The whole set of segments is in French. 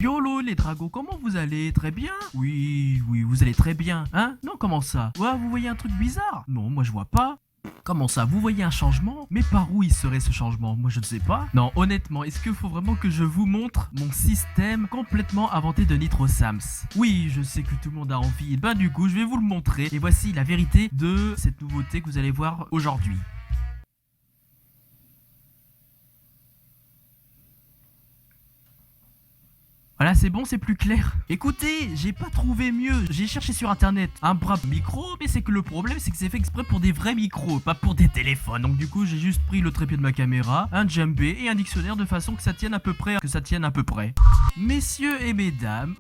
YOLO les dragos, comment vous allez? Très bien? Oui, vous allez très bien. Hein? Non, comment ça? Ouais, vous voyez un truc bizarre? Non, moi je vois pas. Comment ça? Vous voyez un changement? Mais par où il serait ce changement? Moi je ne sais pas. Non, honnêtement, est-ce qu'il faut vraiment que je vous montre mon système complètement inventé de NitroSams? Oui, je sais que tout le monde a envie. Ben du coup, je vais vous le montrer. Et voici la vérité de cette nouveauté que vous allez voir aujourd'hui. Voilà, c'est bon, c'est plus clair. Écoutez, j'ai pas trouvé mieux. J'ai cherché sur internet un brave micro, mais c'est que le problème, c'est que c'est fait exprès pour des vrais micros, pas pour des téléphones. Donc du coup, j'ai juste pris le trépied de ma caméra, un djembé et un dictionnaire de façon que ça tienne à peu près. Messieurs et mesdames,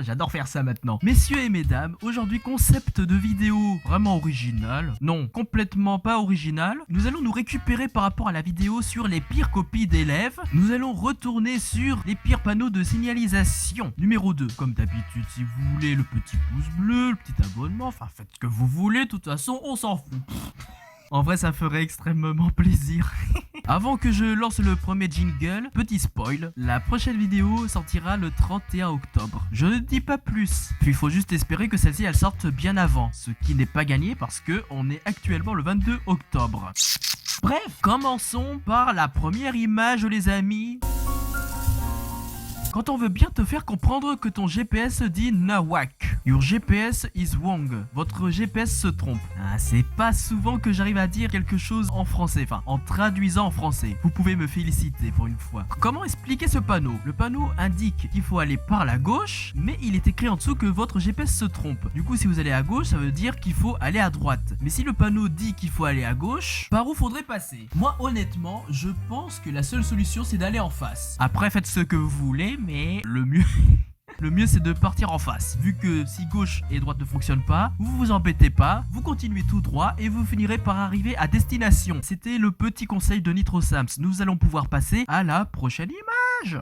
j'adore faire ça maintenant. Messieurs et mesdames, aujourd'hui concept de vidéo vraiment original. Non, complètement pas original. Nous allons nous récupérer par rapport à la vidéo sur les pires copies d'élèves. Nous allons retourner sur les pires panneaux de signalisation. Numéro 2, comme d'habitude, si vous voulez le petit pouce bleu, le petit abonnement, enfin faites ce que vous voulez, de toute façon on s'en fout. En vrai ça ferait extrêmement plaisir. Avant que je lance le premier jingle, petit spoil, la prochaine vidéo sortira le 31 octobre. Je ne dis pas plus, puis il faut juste espérer que celle-ci elle sorte bien avant, ce qui n'est pas gagné parce que on est actuellement le 22 octobre. Bref, commençons par la première image les amis. Quand on veut bien te faire comprendre que ton GPS dit nawak, your GPS is wrong, votre GPS se trompe. Ah, c'est pas souvent que j'arrive à dire quelque chose en français, enfin en traduisant en français. Vous pouvez me féliciter pour une fois. Comment expliquer ce panneau? Le panneau indique qu'il faut aller par la gauche, mais il est écrit en dessous que votre GPS se trompe. Du coup, si vous allez à gauche, ça veut dire qu'il faut aller à droite. Mais si le panneau dit qu'il faut aller à gauche, par où faudrait passer? Moi, honnêtement, je pense que la seule solution, c'est d'aller en face. Après, faites ce que vous voulez, mais le mieux... Le mieux c'est de partir en face, vu que si gauche et droite ne fonctionnent pas, vous vous embêtez pas, vous continuez tout droit et vous finirez par arriver à destination. C'était le petit conseil de NitroSams. Nous allons pouvoir passer à la prochaine image.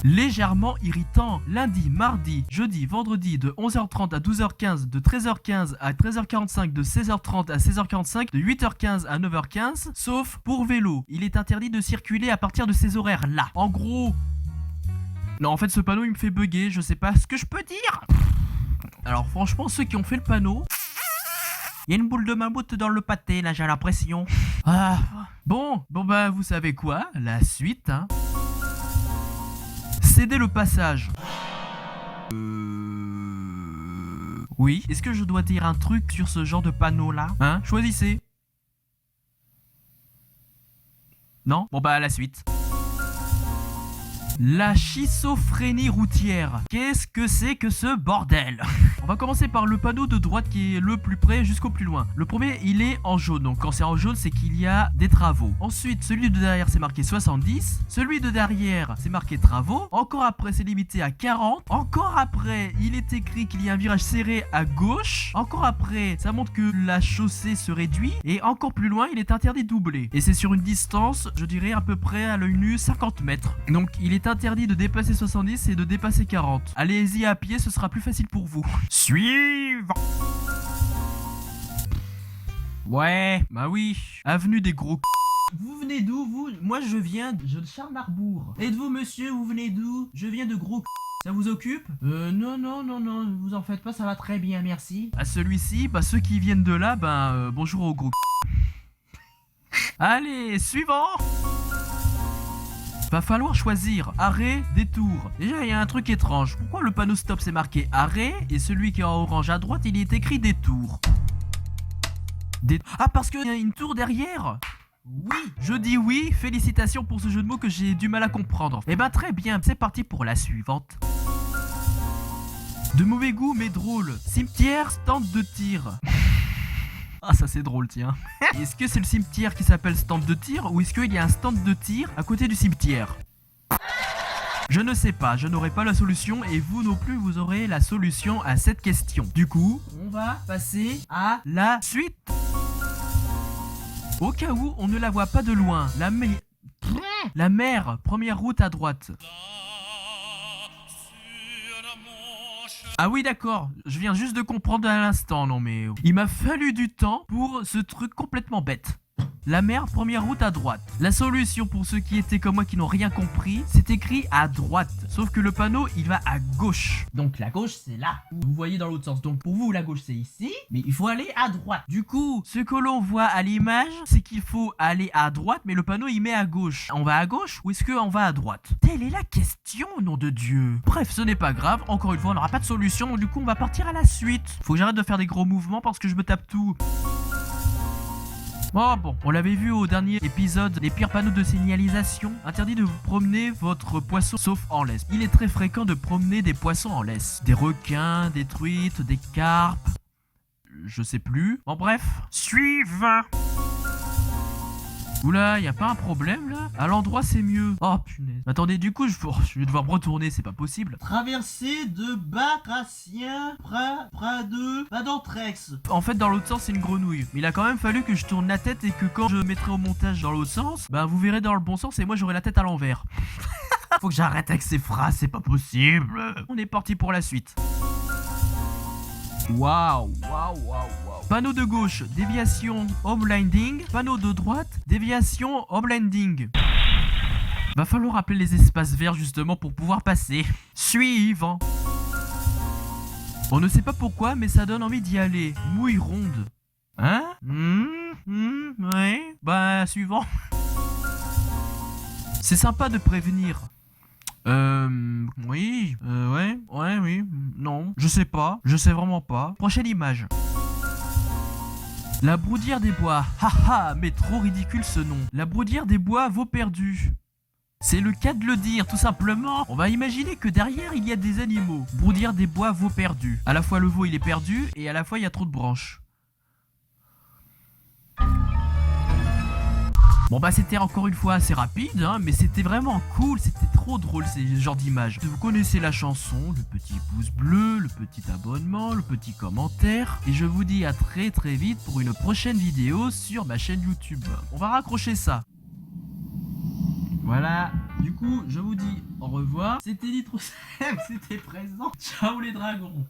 Légèrement irritant, lundi, mardi, jeudi, vendredi de 11h30 à 12h15, de 13h15 à 13h45, de 16h30 à 16h45, de 8h15 à 9h15, sauf pour vélo. Il est interdit de circuler à partir de ces horaires là. En gros... Non, en fait, ce panneau, il me fait bugger. Je sais pas ce que je peux dire. Alors, franchement, ceux qui ont fait le panneau... Il y a une boule de mammouth dans le pâté, là, j'ai l'impression. Ah. Bon, bah, vous savez quoi? La suite, hein. Cédez le passage. Oui. Est-ce que je dois dire un truc sur ce genre de panneau-là? Hein? Choisissez. Non? Bon, bah, la suite. La schizophrénie routière. Qu'est-ce que c'est que ce bordel? On va commencer par le panneau de droite qui est le plus près jusqu'au plus loin. Le premier, il est en jaune. Donc quand c'est en jaune, c'est qu'il y a des travaux. Ensuite, celui de derrière, c'est marqué 70. Celui de derrière, c'est marqué travaux. Encore après, c'est limité à 40. Encore après, il est écrit qu'il y a un virage serré à gauche. Encore après, ça montre que la chaussée se réduit. Et encore plus loin, il est interdit de doubler. Et c'est sur une distance, je dirais à peu près à l'œil nu, 50 mètres. Donc il est interdit de dépasser 70 et de dépasser 40. Allez-y à pied, ce sera plus facile pour vous. Suivant. Ouais, bah oui. Avenue des gros c***. Vous venez d'où, vous? Moi je viens de Charles-Marbourg. Êtes-vous monsieur, vous venez d'où? Je viens de gros c***. Ça vous occupe? Non, vous en faites pas, ça va très bien, merci. À celui-ci, bah ceux qui viennent de là, bonjour au gros c***. Allez, suivant. Va falloir choisir arrêt, détour. Déjà, il y a un truc étrange. Pourquoi le panneau stop c'est marqué arrêt et celui qui est en orange à droite, il est écrit détour? Ah, parce qu'il y a une tour derrière? Oui, je dis oui. Félicitations pour ce jeu de mots que j'ai du mal à comprendre. Eh ben très bien, c'est parti pour la suivante. De mauvais goût mais drôle. Cimetière, stand de tir. Ah, ça c'est drôle, tiens. Est-ce que c'est le cimetière qui s'appelle stand de tir ou est-ce qu'il y a un stand de tir à côté du cimetière? Je ne sais pas, je n'aurai pas la solution et vous non plus vous aurez la solution à cette question. Du coup, on va passer à la suite. Au cas où on ne la voit pas de loin, la mer, première route à droite. Ah oui d'accord, je viens juste de comprendre à l'instant, non mais... Il m'a fallu du temps pour ce truc complètement bête. La mer, première route à droite. La solution pour ceux qui étaient comme moi qui n'ont rien compris, c'est écrit à droite. Sauf que le panneau, il va à gauche. Donc la gauche, c'est là. Vous voyez dans l'autre sens. Donc pour vous, la gauche, c'est ici. Mais il faut aller à droite. Du coup, ce que l'on voit à l'image, c'est qu'il faut aller à droite, mais le panneau, il met à gauche. On va à gauche ou est-ce qu'on va à droite? Telle est la question, nom de Dieu. Bref, ce n'est pas grave. Encore une fois, on n'aura pas de solution. Donc du coup, on va partir à la suite. Faut que j'arrête de faire des gros mouvements parce que je me tape tout. Oh bon, on l'avait vu au dernier épisode, les pires panneaux de signalisation. Interdit de vous promener votre poisson sauf en laisse. Il est très fréquent de promener des poissons en laisse. Des requins, des truites, des carpes. Je sais plus. Bon bref, suivant. Oula, y a pas un problème là? À l'endroit c'est mieux. Oh punaise. Attendez, du coup je vais devoir me retourner, c'est pas possible. Traversée de Batracien, Pradeux, Badantrex. En fait dans l'autre sens c'est une grenouille. Mais il a quand même fallu que je tourne la tête et que quand je mettrai au montage dans l'autre sens, bah vous verrez dans le bon sens et moi j'aurai la tête à l'envers. Faut que j'arrête avec ces phrases, c'est pas possible. On est parti pour la suite. Waouh. Panneau de gauche, déviation home landing. Panneau de droite, déviation home landing. Va falloir appeler les espaces verts justement pour pouvoir passer. Suivant. On ne sait pas pourquoi, mais ça donne envie d'y aller. Mouille ronde. Hein? Ouais. Bah, suivant. C'est sympa de prévenir. Oui, oui, non, je sais pas, je sais vraiment pas. Prochaine image. La Broudière des Bois, haha, mais trop ridicule ce nom. La Broudière des Bois vaut perdu. C'est le cas de le dire, tout simplement. On va imaginer que derrière il y a des animaux. Broudière des Bois vaut perdu. À la fois le veau il est perdu et à la fois il y a trop de branches. Bon bah c'était encore une fois assez rapide, hein, mais c'était vraiment cool, c'était trop drôle ces genres d'images. Vous connaissez la chanson, le petit pouce bleu, le petit abonnement, le petit commentaire. Et je vous dis à très vite pour une prochaine vidéo sur ma chaîne YouTube. On va raccrocher ça. Voilà, du coup je vous dis au revoir. C'était Nitrocène, c'était présent. Ciao les dragons.